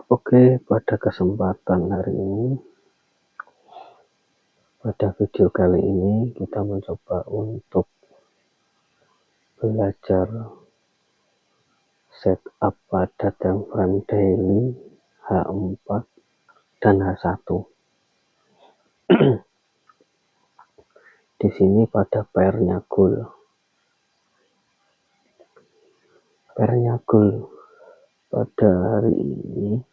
Oke, pada kesempatan hari ini, pada video kali ini kita mencoba untuk belajar setup pada time frame daily H4 dan H1. Di sini pada pairnya gold. Pairnya gold pada hari ini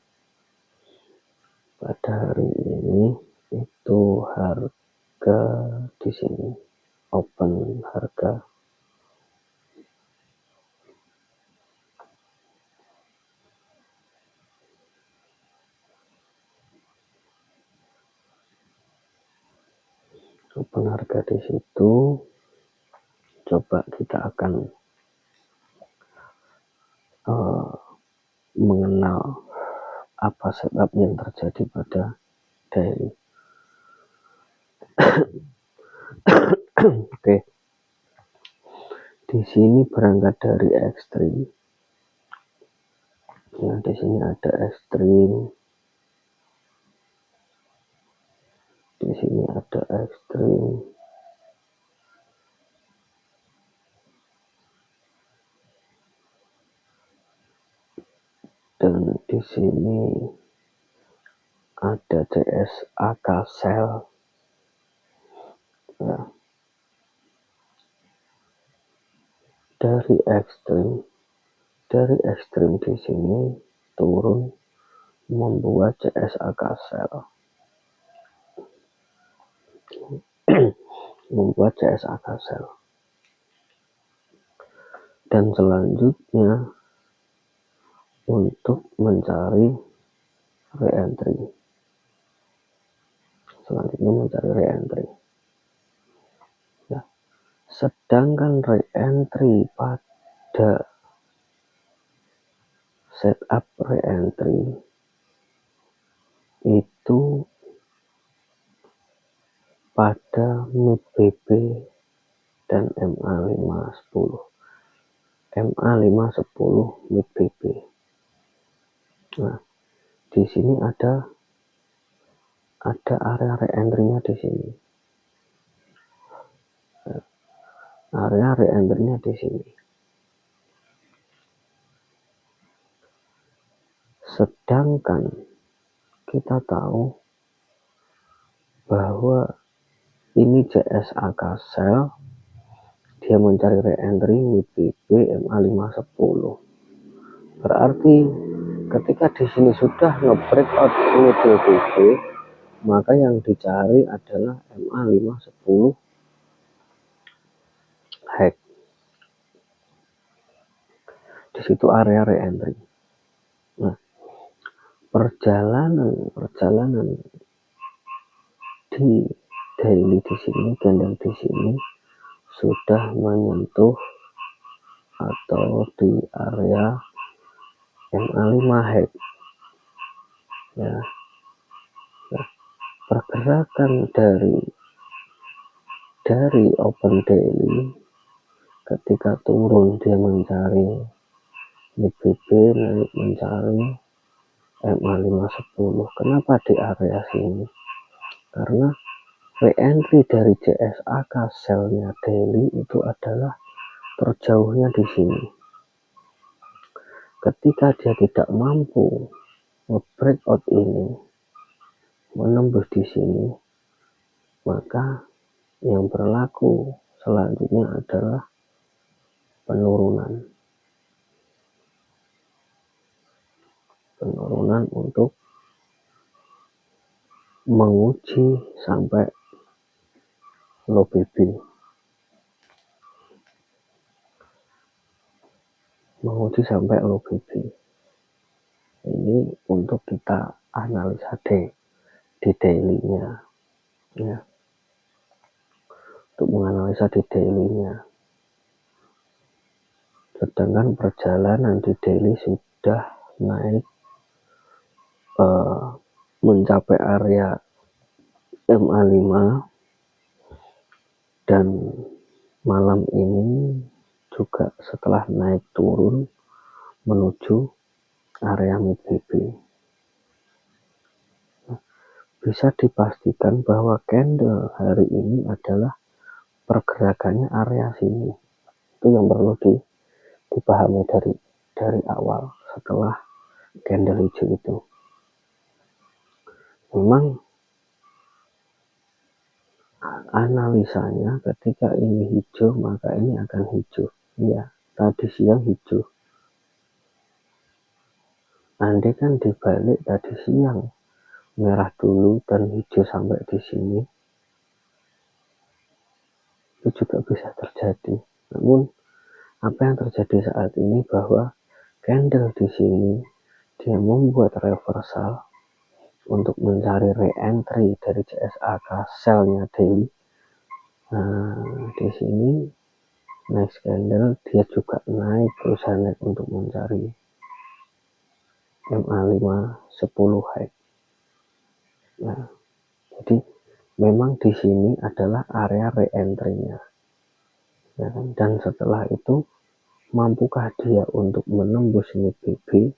itu harga di sini open harga di situ. Coba kita akan mengenal apa setup yang terjadi pada daily. Oke. Di sini berangkat dari ekstrim. Nah, di sini ada ekstrim. Di sini ada ekstrim. Dan di sini ada CSAK sell. Nah, dari ekstrim di sini turun membuat CSAK sell. Membuat CSAK sell. Dan selanjutnya untuk mencari re-entry. Ya. Sedangkan re-entry pada setup re-entry itu pada mid BB dan MA510. MA510 mid BB. Nah, di sini ada area re-entry-nya di sini. Area re-entry-nya di sini. Sedangkan kita tahu bahwa ini CSAK sell, dia mencari re-entry mid BB MA510. Berarti ketika di sini sudah nge-breakout mid BB, maka yang dicari adalah MA510 hack. Di situ area re-entry. Nah, perjalanan di daily di sini, candle di sini sudah menyentuh atau di area MA5 hack. Ya. Nah, pergerakan dari open daily ketika turun dia mencari mid BB, naik mencari MA510. Kenapa di area sini? Karena re-entry dari CSAK sell-nya daily itu adalah terjauhnya di sini. Ketika dia tidak mampu breakout ini menembus di sini, maka yang berlaku selanjutnya adalah penurunan untuk menguji sampai low BB. Ini untuk kita analisa di daily-nya, ya. Untuk menganalisa di daily-nya. Sedangkan perjalanan di daily sudah naik mencapai area MA5 dan malam ini juga setelah naik turun menuju area mid BB. bisa dipastikan bahwa candle hari ini adalah pergerakannya area sini. Itu yang perlu dipahami dari awal setelah candle hijau itu. Memang analisanya ketika ini hijau maka ini akan hijau. Ya, tadi siang hijau. Andai kan dibalik tadi siang merah dulu dan hijau sampai di sini, itu juga bisa terjadi. Namun apa yang terjadi saat ini bahwa candle di sini dia membuat reversal untuk mencari re-entry dari CSAK sell-nya daily. Nah, di sini next candle dia juga naik, berusaha naik untuk mencari MA5 10 high. Nah, jadi memang di sini adalah area re-entry-nya. Ya kan? Dan setelah itu mampukah dia untuk menembus ini BB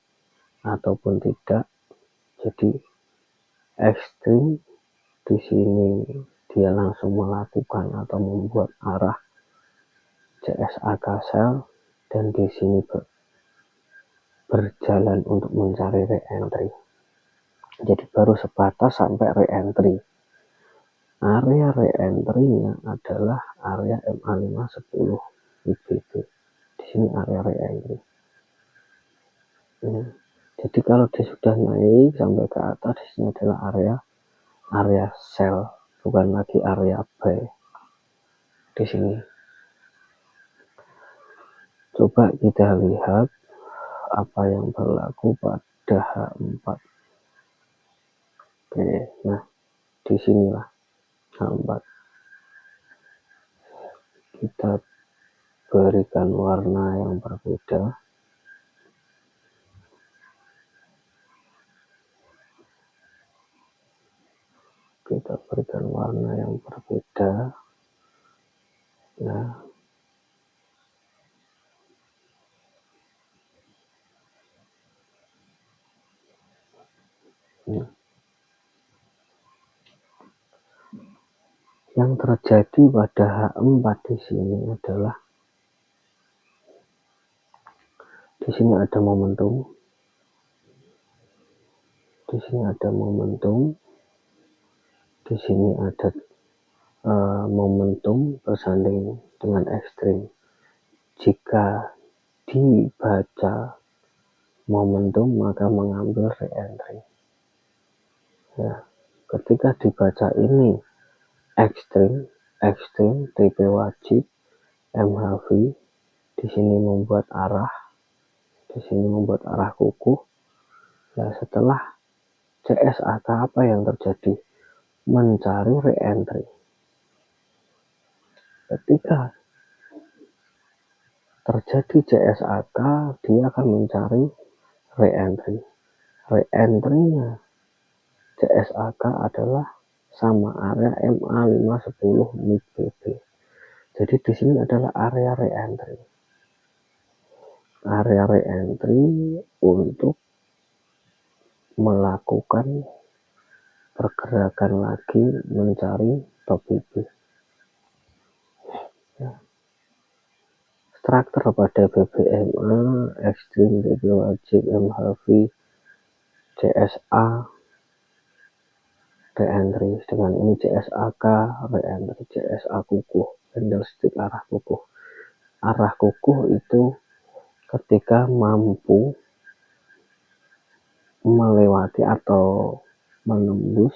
ataupun tidak? Jadi ekstrim di sini dia langsung melakukan atau membuat arah CSAK sell dan di sini berjalan untuk mencari re-entry. Jadi baru sebatas sampai re-entry. Area re-entry-nya adalah area MA510 IBB. Di sini area re-entry. Ya. Jadi kalau dia sudah naik sampai ke atas, di sini adalah area sell, bukan lagi area buy. Di sini. Coba kita lihat apa yang berlaku pada H4. Oke, nah disinilah H4. Kita berikan warna yang berbeda. Kita berikan warna yang berbeda. Nah, yang terjadi pada H4 di sini adalah di sini ada momentum. Di sini ada momentum. Di sini ada momentum bersanding dengan ekstrim. Jika dibaca momentum maka mengambil re-entry. Ya, ketika dibaca ini ekstrim, TP wajib, MHV, di sini membuat arah, kukuh. Ya, setelah CSAK apa yang terjadi? Mencari re-entry. Ketika terjadi CSAK, dia akan mencari re-entry. Re-entry-nya CSAK adalah sama area MA510 mid BB. Jadi di sini adalah area re-entry. Area re-entry untuk melakukan pergerakan lagi mencari top BB. Ya. Struktur pada BBMA, ekstrim, BB wajib, MHV, CSA, re-entry. Dengan ini CSAK, re-entry, CSA kukuh, candlestick arah kukuh. Arah kukuh itu ketika mampu melewati atau menembus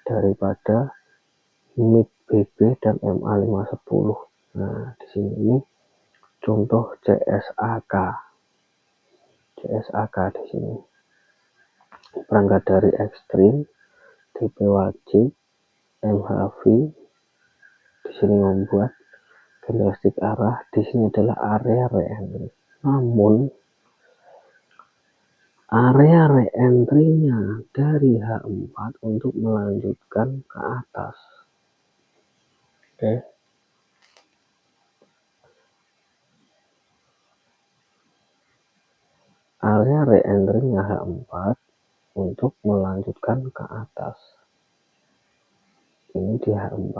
daripada mid BB dan MA510. Nah, di sini ini contoh CSAK. CSAK di sini. Berangkat dari ekstrim, TP wajib, MHV di sini membuat candlestick arah. Di sini adalah area re-entry. Namun area re-entry-nya dari H4 untuk melanjutkan ke atas. Oke. Area re-entry-nya H4 untuk melanjutkan ke atas. ini di H4.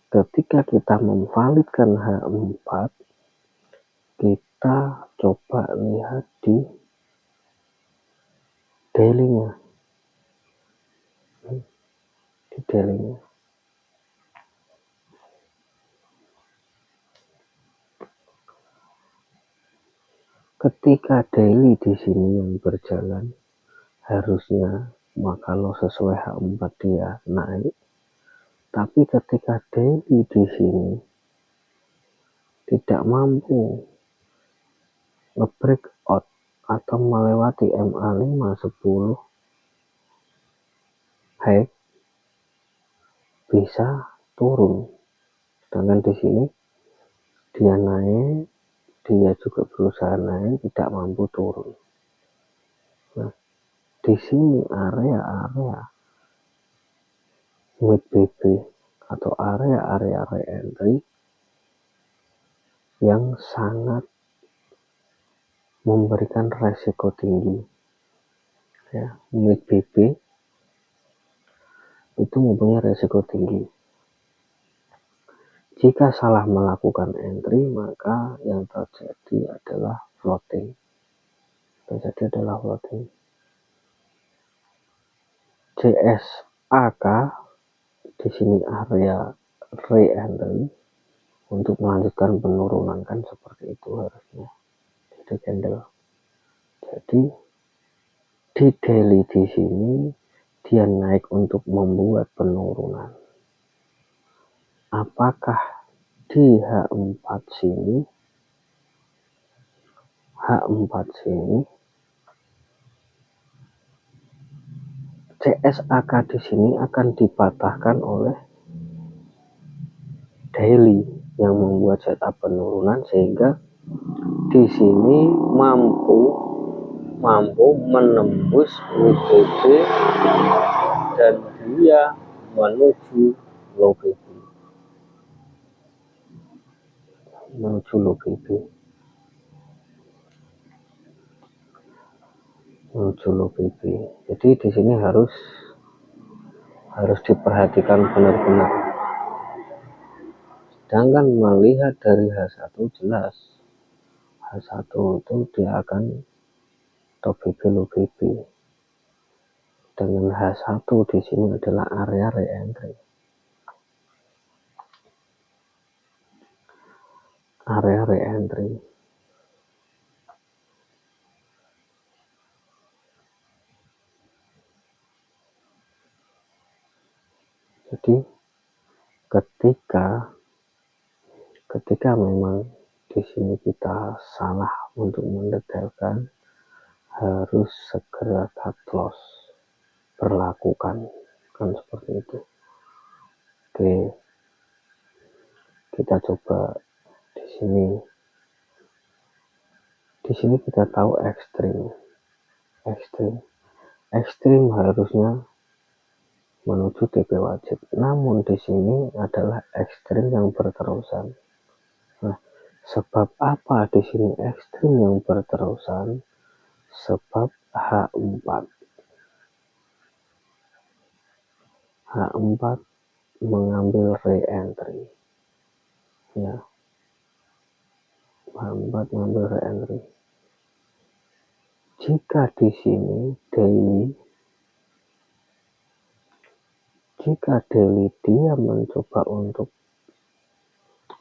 Ketika kita memvalidkan H4, kita coba lihat di daily-nya. Ketika daily di sini yang berjalan, harusnya kalau sesuai H4 dia naik. Tapi ketika daily di sini tidak mampu nge-breakout atau melewati MA510 high, bisa turun. Sedangkan di sini dia naik, dia juga berusaha naik, tidak mampu turun. Nah, di sini area-area mid BB atau area-area re-entry yang sangat memberikan resiko tinggi. Ya, mid BB itu mempunyai resiko tinggi. Jika salah melakukan entry, maka yang terjadi adalah floating. CSAK di sini area re-entry untuk melanjutkan penurunan, kan seperti itu harusnya di candle. Jadi di daily di sini dia naik untuk membuat penurunan. Apakah di H4 sini CSAK di sini akan dipatahkan oleh daily yang membuat setup penurunan, sehingga di sini mampu menembus mid BB dan dia menuju low BB. Jadi di sini harus diperhatikan benar-benar. Sedangkan melihat dari H1 jelas, H1 itu dia akan top BB low BB. Dengan H1 di sini adalah area re-entry. Jadi ketika memang di sini kita salah untuk mendetailkan, harus segera cut loss berlakukan, kan seperti itu. Oke, kita coba di sini kita tahu ekstrim harusnya menuju TP wajib, namun di sini adalah ekstrim yang berterusan. Nah, sebab apa di sini ekstrim yang berterusan? Sebab H4 mengambil re-entry. Ya, H4 mengambil re-entry. Jika di sini daily dia mencoba untuk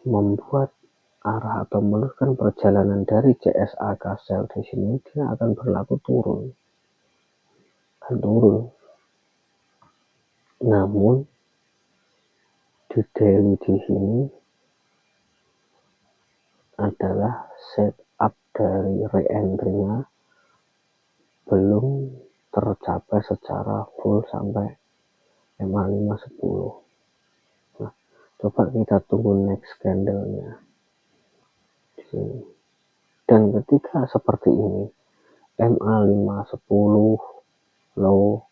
membuat arah atau meluruskan perjalanan dari CSAK sell di sini, dia akan berlaku turun. Namun di daily di sini adalah setup dari re-entry-nya belum tercapai secara full sampai MA510. Nah, coba kita tunggu next candle-nya di sini. Dan ketika seperti ini, MA510 low,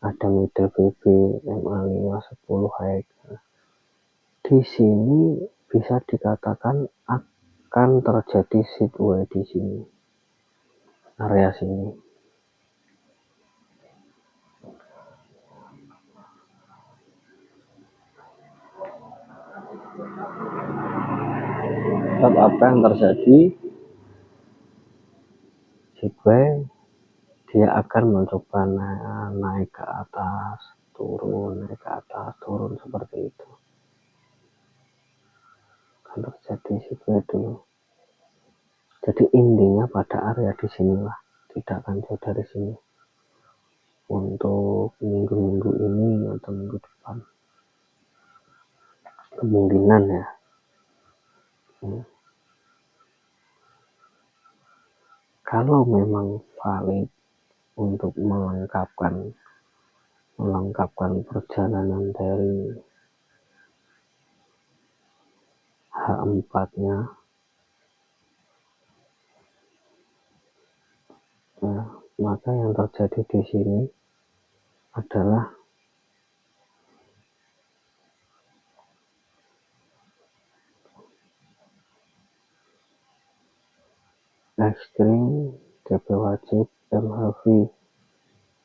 ada middle BB, MA510 high. Di sini bisa dikatakan akan terjadi sideway di sini, area sini. apa yang terjadi? Si B dia akan mencoba naik ke atas, turun, naik ke atas, turun, seperti itu. Akan terjadi si B dulu. Jadi intinya pada area di sinilah, tidak akan jauh dari sini. Untuk minggu-minggu ini atau minggu depan, kemungkinan ya. Kalau memang valid untuk melengkapkan perjalanan dari H4-nya, ya, maka yang terjadi di sini adalah ekstrim, DP wajib, MHV,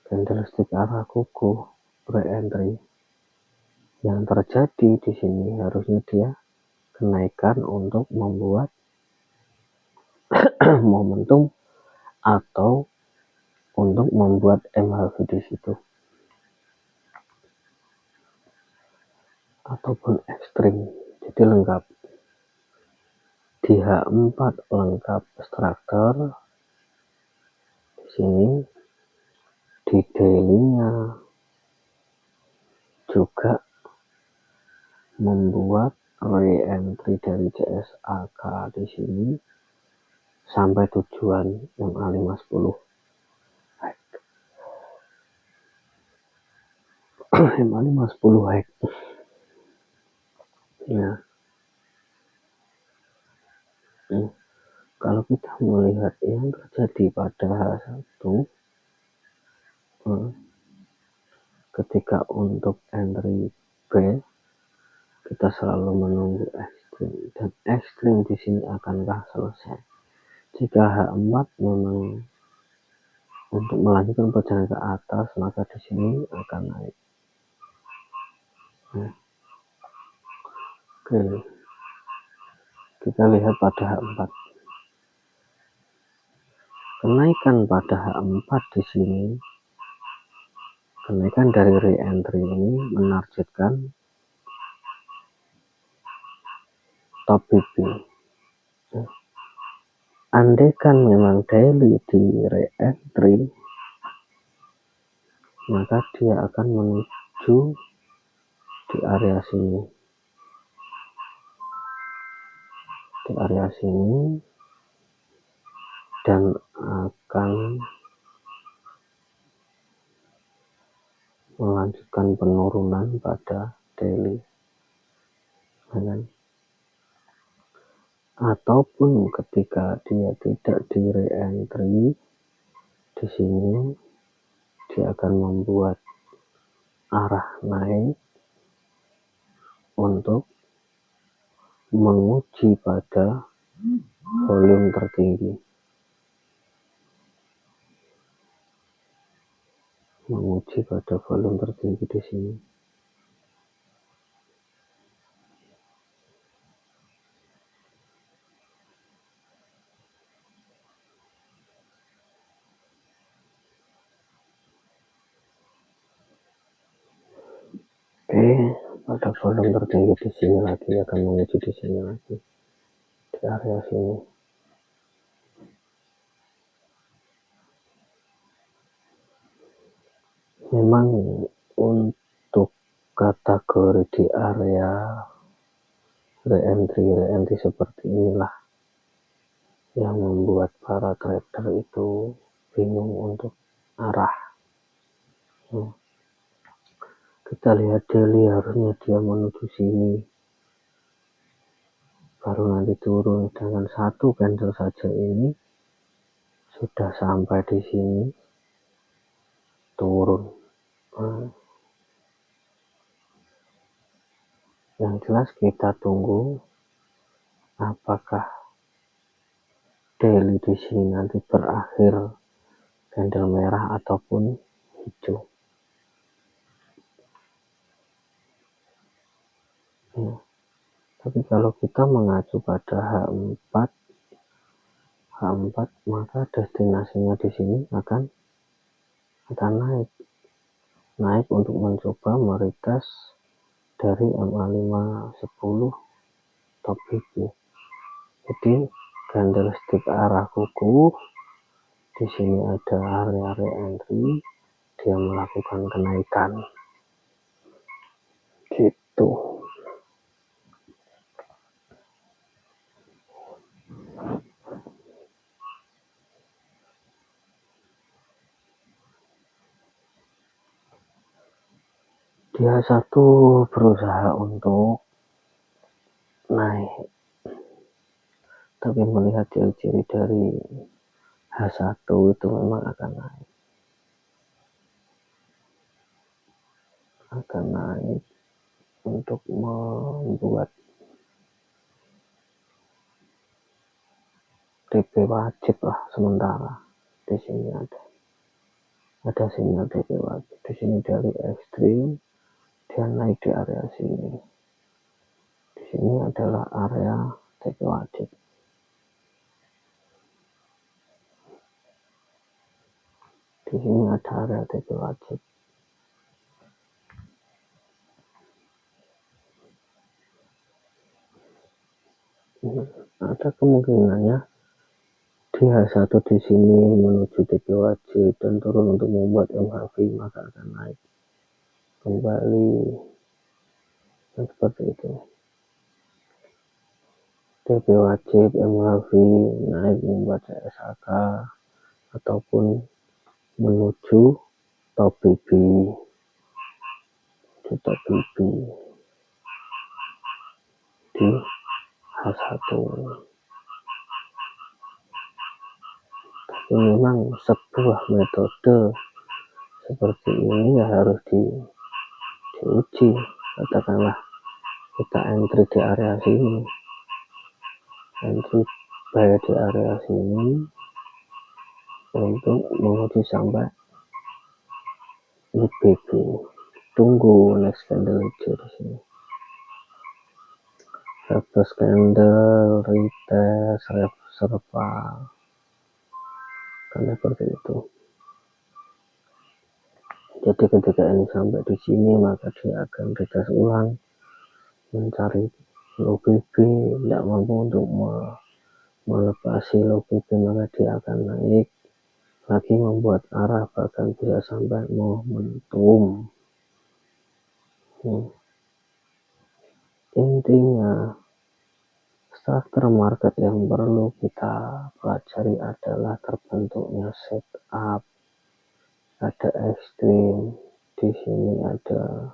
candlestick arah kuku, re-entry. Yang terjadi di sini harusnya dia kenaikan untuk membuat momentum atau untuk membuat MHV di situ, ataupun ekstrim. Jadi lengkap. Di H4 lengkap struktur. Di sini di daily-nya juga membuat re-entry dari CSAK di sini sampai tujuan MA510. MA510 hack. Ya. Kalau kita melihat yang terjadi pada H1, ketika untuk entry B kita selalu menunggu ekstrim, dan ekstrim di sini akankah selesai? Jika H4 memang untuk melanjutkan perjalanan ke atas, maka di sini akan naik. Oke, kita lihat pada H4. Kenaikan pada H4 di sini, kenaikan dari re-entry ini menargetkan top BB. Andaikan memang daily di re-entry, maka dia akan menuju di area sini. Di area sini dan akan melanjutkan penurunan pada daily. Ataupun ketika dia tidak di re-entry di sini, dia akan membuat arah naik untuk menguji pada volume tertinggi, di sini. Oke, pada volume tertinggi di sini lagi, akan menguji di sini lagi, di area sini. Memang untuk kategori di area re-entry seperti inilah yang membuat para trader itu bingung untuk arah. Kita lihat daily, harusnya dia menuju sini, baru nanti turun. Dengan satu candle saja ini sudah sampai di sini, turun. Yang jelas kita tunggu apakah daily di sini nanti berakhir candle merah ataupun hijau. Tapi kalau kita mengacu pada H4, maka destinasinya di sini akan naik untuk mencoba meretest dari MA510 top BP. Jadi candlestick arah kuku di sini ada area re-entry, dia melakukan kenaikan gitu. Dia berusaha untuk naik, tapi melihat ciri-ciri dari H1 itu memang akan naik untuk membuat TP wajib lah sementara. Di sini ada sinyal TP wajib. Di sini dari ekstrim dia naik di area sini. Di sini adalah area TP wajib. Di sini ada area TP wajib. Ada kemungkinannya di H1 di sini menuju TP wajib dan turun untuk membuat MHV, maka akan naik kembali seperti itu. TP wajib, MHV naik membuat CSHK ataupun menuju top BB di H1. Tapi memang sebuah metode seperti ini ya harus diuji. Katakanlah kita entry di area sini, buy di area sini untuk menguji sampai IBB. Tunggu next candle hijau di sini. Reverse candle, retest, survival, kan seperti itu. Jadi ketika ini sampai di sini, maka dia akan retest ulang, mencari low BB, tidak mampu untuk melepasi low BB, maka dia akan naik lagi membuat arah, bahkan bisa sampai momentum. Intinya struktur market yang perlu kita pelajari adalah terbentuknya setup, ada ekstrim, di sini ada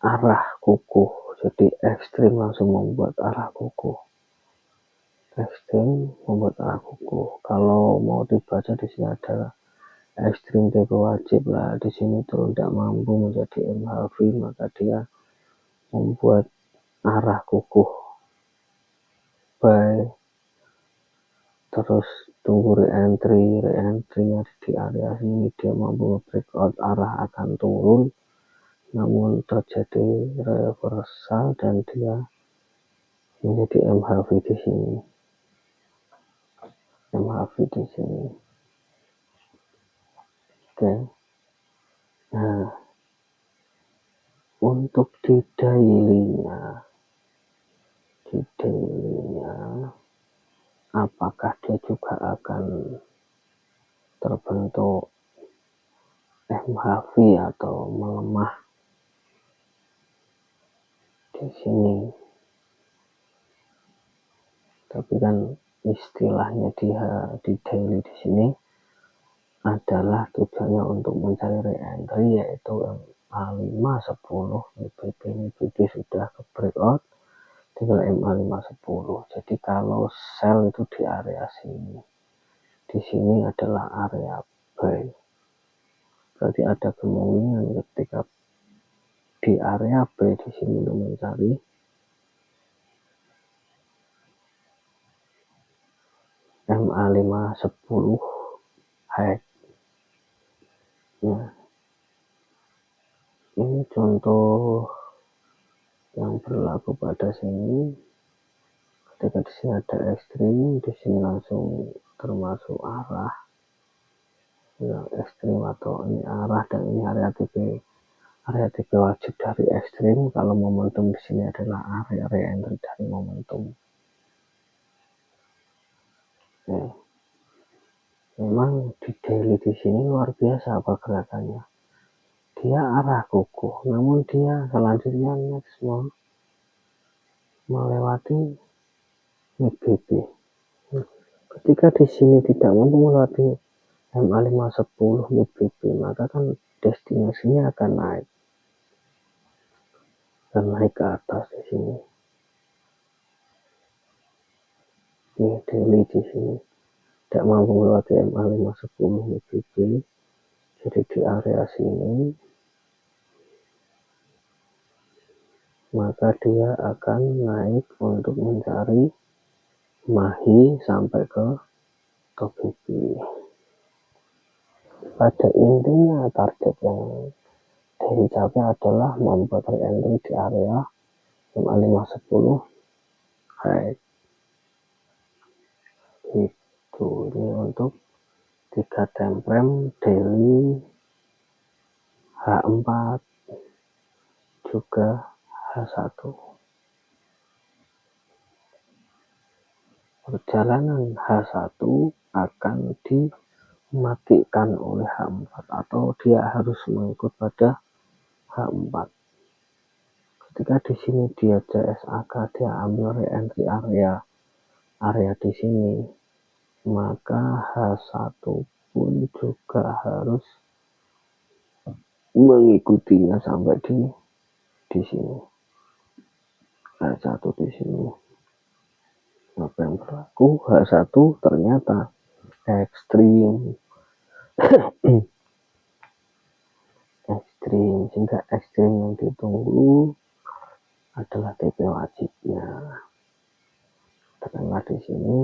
arah kuku, jadi ekstrim langsung membuat arah kuku. Kalau mau dibaca di sini adalah ekstrim TP wajib lah, di sini turun tidak mampu menjadi MHV, maka dia membuat arah kuku buy, terus tunggu re-entry-nya di area sini, dia mampu breakout, arah akan turun, namun terjadi reversal dan dia menjadi MHV di sini. Oke. Nah, untuk di daily-nya apakah dia juga akan terbentuk MHV atau melemah di sini? Tapi kan istilahnya di daily di sini adalah tujuannya untuk mencari re-entry, yaitu MA510. BB sudah ke breakout, tinggal MA510. Jadi kalau sell itu di area sini, di sini adalah area buy. Berarti ada kemungkinan ketika di area buy di sini untuk mencari MA510 high. Nah, ini contoh yang berlaku pada sini. Ketika di sini ada ekstrim, di sini langsung termasuk arah yang ekstrim, atau ini arah dan ini area TP. Area TP wajib dari ekstrim, kalau momentum di sini adalah area re-entry dari momentum. Ya. Memang di daily di sini luar biasa pergerakannya. Dia arah kukuh, namun dia selanjutnya next melewati MACD. Ketika di sini tidak mampu melewati MA510 MACD, maka kan destinasinya akan naik dan naik ke atas di sini. Ini daily di sini tidak mampu melewati MA510 MACD, jadi di area sini maka dia akan naik untuk mencari mahi sampai ke TOGB. Pada intinya target yang dicapai adalah membuat re-entry di area MA510 high. Itu ini untuk 3 time frame daily, H4 juga H1. Perjalanan H1 akan dimatikan oleh H4 atau dia harus mengikut pada H4. Ketika di sini dia CSAK, dia ambil re-entry area di sini, maka H1 pun juga harus mengikutinya sampai di sini. H1 di sini. Apa yang berlaku? H1 ternyata ekstrim. Ekstrim, sehingga ekstrim yang ditunggu adalah TP wajibnya. Katakanlah di sini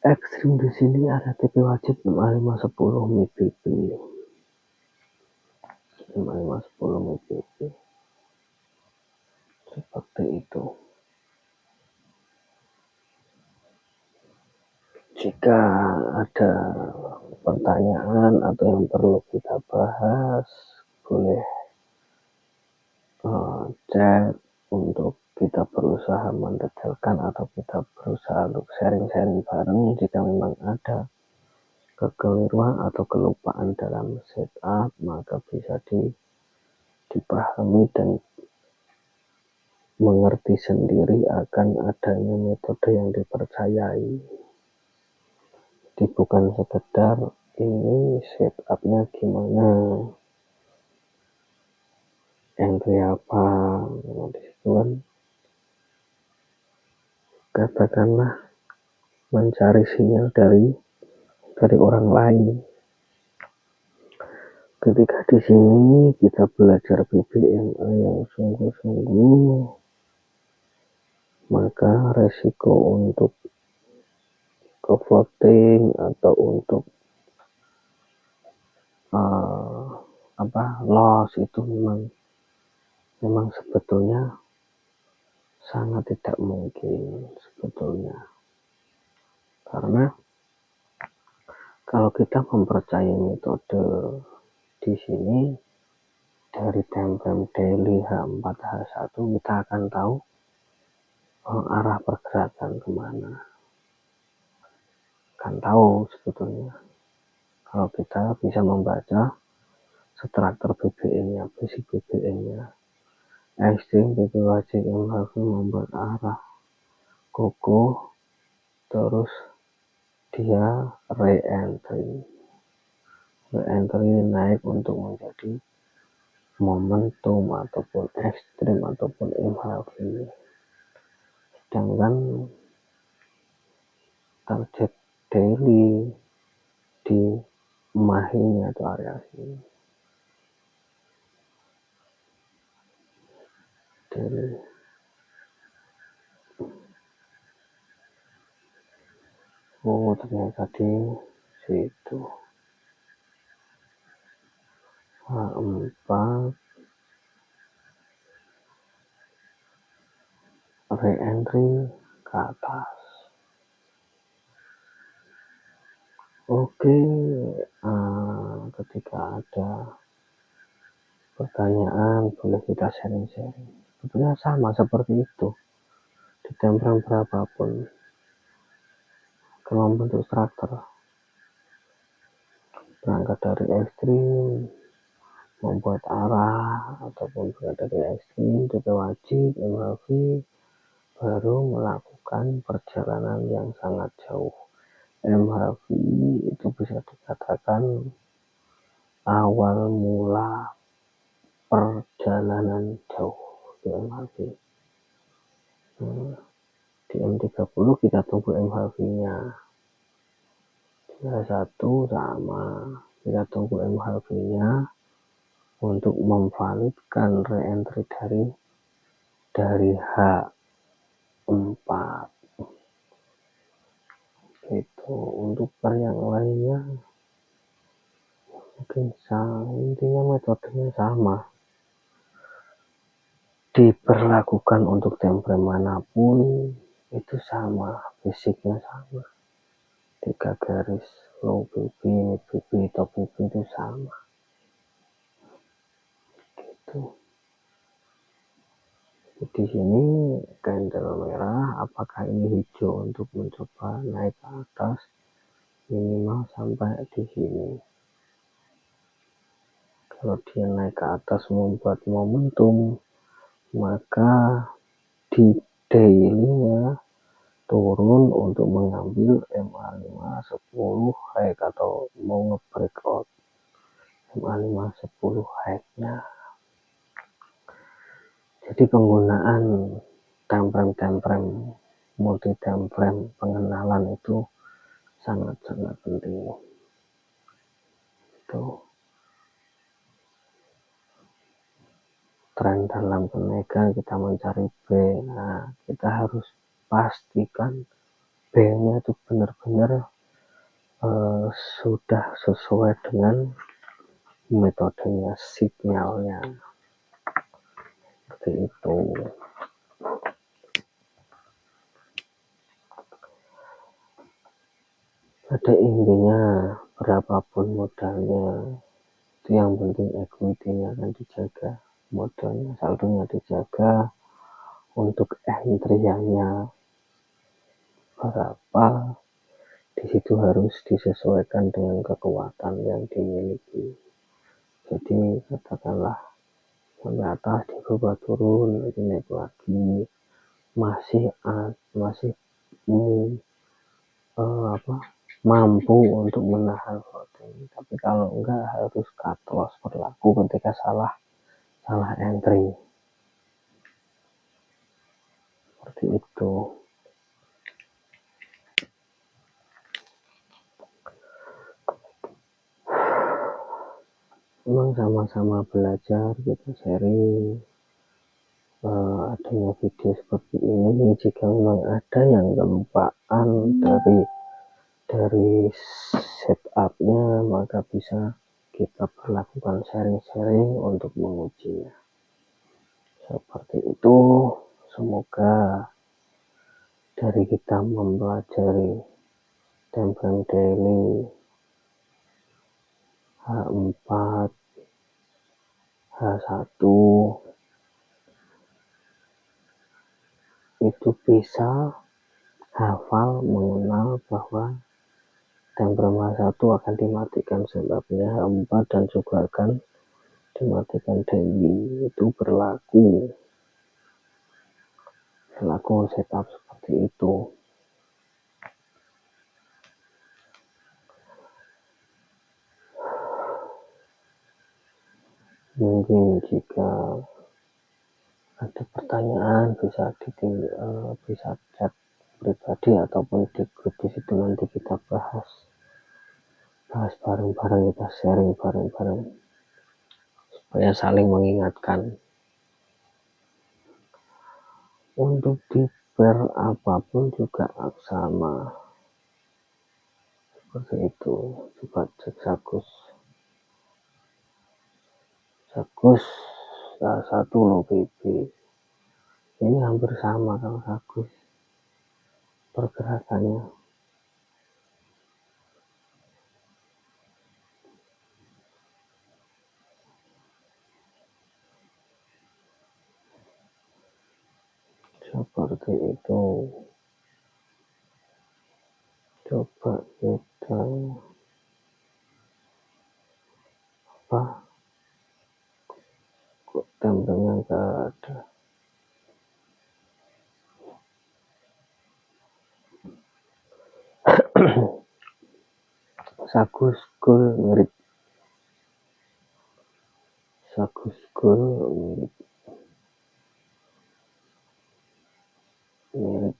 ekstrim di sini ada TP wajib MA510 MACD. MA510 MACD. Seperti itu. Jika ada pertanyaan atau yang perlu kita bahas, boleh chat untuk kita berusaha mendetailkan atau kita berusaha untuk sharing-sharing bareng. Jika memang ada kekeliruan atau kelupaan dalam setup, maka bisa dipahami dan mengerti sendiri akan adanya metode yang dipercayai. Jadi bukan sekedar ini setupnya gimana, entry apa, disitu kan katakanlah mencari sinyal dari orang lain. Ketika di sini kita belajar BBMA yang sungguh-sungguh, maka resiko untuk ke floating atau untuk loss itu memang sebetulnya sangat tidak mungkin sebetulnya. Karena kalau kita mempercayai metode di sini dari time frame daily H4 H1, kita akan tahu arah pergerakan kemana. Kan tahu sebetulnya kalau kita bisa membaca struktur BBM-nya, basic BBM-nya. Ekstrim BP wajib yang harus membuat arah kukuh, terus dia re-entry naik untuk menjadi momentum ataupun ekstrim ataupun MHV. Sedangkan target daily di mahinya atau area sini daily. Ternyata di situ H4 H4 re-entry ke atas. Oke, ketika ada pertanyaan boleh kita sharing-sharing. Sebetulnya sama seperti itu di template berapapun kalau membentuk struktur, berangkat dari ekstrim membuat arah ataupun berangkat dari ekstrim DP wajib MHV baru melakukan perjalanan yang sangat jauh. MHV itu bisa dikatakan awal mula perjalanan jauh di MHV. Di M30 kita tunggu MHV-nya. Di H1 sama, kita tunggu MHV-nya untuk memvalidkan re-entry dari H4. Itu untuk per yang lainnya mungkin intinya metodenya sama, diberlakukan untuk template manapun itu sama, basicnya sama. 3 garis low BB, mid BB, top BB itu sama gitu. Di sini candle merah, apakah ini hijau untuk mencoba naik ke atas minimal sampai di sini. Kalau dia naik ke atas membuat momentum, maka di daily-nya turun untuk mengambil MA5 10 high atau mau nge-breakout MA5 10 high-nya. Jadi penggunaan template multi template pengenalan itu sangat-sangat penting. Itu tren dalam kenaikan kita mencari B. Nah, kita harus pastikan B-nya itu benar-benar sudah sesuai dengan metodenya, signalnya. Seperti itu. Pada intinya berapapun modalnya, itu yang penting equity-nya akan dijaga, modalnya, saldonya dijaga, untuk entry-nya berapa, di situ harus disesuaikan dengan kekuatan yang dimiliki. Jadi katakanlah sampai atas dicoba turun, lagi naik lagi, masih mampu untuk menahan floating. Tapi kalau enggak harus cut loss berlaku ketika salah entry. Seperti itu. Memang sama-sama belajar, kita sharing adanya video seperti ini. Jika memang ada yang kelupaan dari setupnya, maka bisa kita perlakukan sharing-sharing untuk mengujinya. Seperti itu. Semoga dari kita mempelajari template daily H4, H1 itu bisa hafal mengenal bahwa template H1 akan dimatikan sebabnya H4 dan juga akan dimatikan daily. Itu berlaku setup seperti itu. Mungkin jika ada pertanyaan bisa chat pribadi ataupun di grup, di situ nanti kita bahas bareng-bareng, kita sharing bareng-bareng supaya saling mengingatkan. Untuk di pair apapun juga sama seperti itu. Coba cek Sagus H1 low BB. Ini hampir sama kalau sagus pergerakannya. Seperti itu. Coba kita kok tempelnya nggak ada. Sagus Gold mirip. Sagus Gold mirip.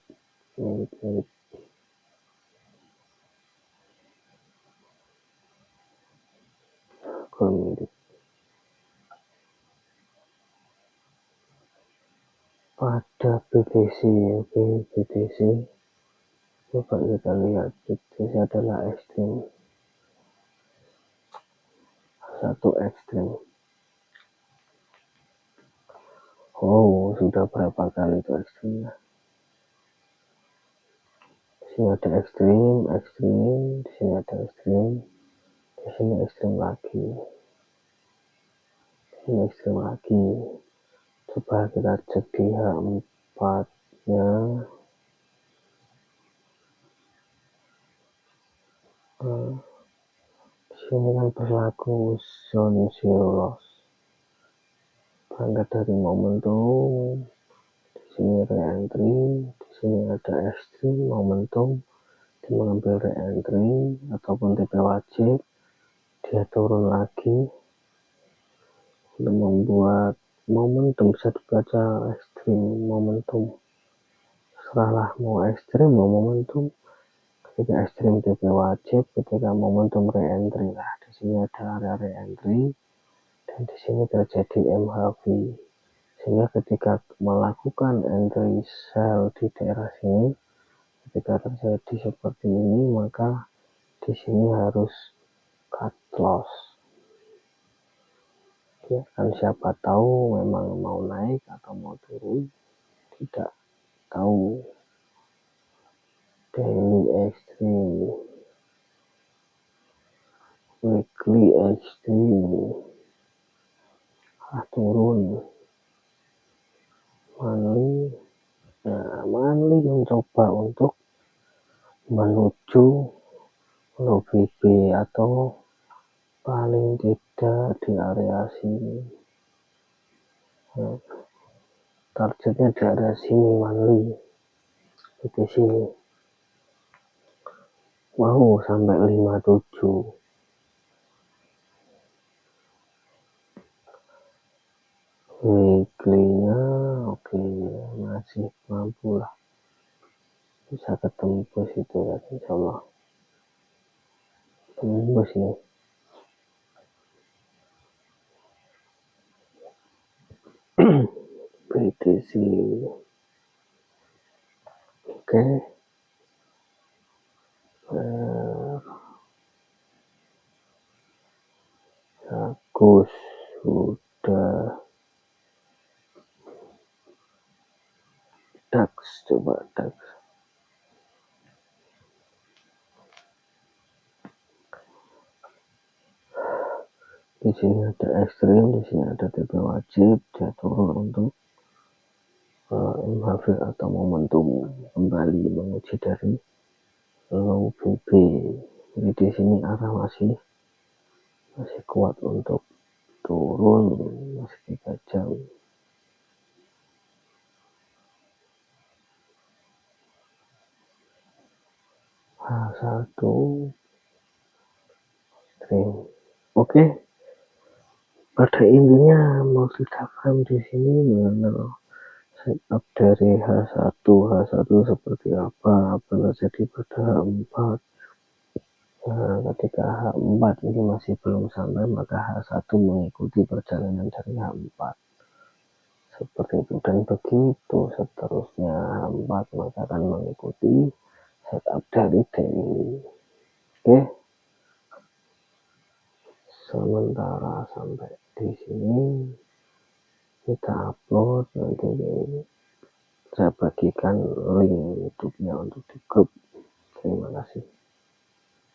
Gold mirip. Pada BTC, oke, BTC. Coba kita lihat, BTC adalah ekstrim. Satu ekstrim. Oh, sudah berapa kali itu ekstrimnya? Di sini ada ekstrim, di sini ada ekstrim, di sini ekstrim lagi, di sini ekstrim lagi. Coba kita cek di H4-nya. Di sini kan berlaku zone zero loss. Berangkat dari momentum. Di sini re-entry, di sini ada ekstrim momentum, dia mengambil re-entry ataupun TP wajib, dia turun lagi untuk membuat momentum. Bisa dibaca ekstrim momentum, serahlah mau ekstrim mau momentum. Ketika ekstrim TP wajib, ketika momentum re-entry, lah di sini ada area re-entry dan di sini terjadi MHV. Sehingga ketika melakukan entry sell di daerah sini, ketika terjadi seperti ini, maka di sini harus cut loss. Ya kan, siapa tahu memang mau naik atau mau turun, tidak tahu. Daily extreme, weekly extreme, turun. Monthly mencoba untuk menuju low BB atau paling tidak di area sini. Targetnya di area sini, monthly di sini. Wow, sampai 57. Weekly-nya oke, masih mampu lah, bisa ketembus itu ya, insyaallah tembus ini. BTC oke. Sagus sudah. DAX, coba DAX. Di sini ada ekstrim, di sini ada TP wajib, dia turun untuk MHV atau momentum kembali menguji dari low BB. Jadi di sini arah masih kuat untuk turun, masih 3 jam. H1 string. Oke. Pada intinya multi time di sini mengenal setup dari H1 seperti apa terjadi pada H4. Nah, ketika H4 ini masih belum sampai, maka H1 mengikuti perjalanan dari H4. Seperti itu, dan begitu seterusnya. H4 maka akan mengikuti setup dari daily. Oke. Sementara sampai di sini. nanti saya bagikan link YouTube-nya untuk di grup. Terima kasih.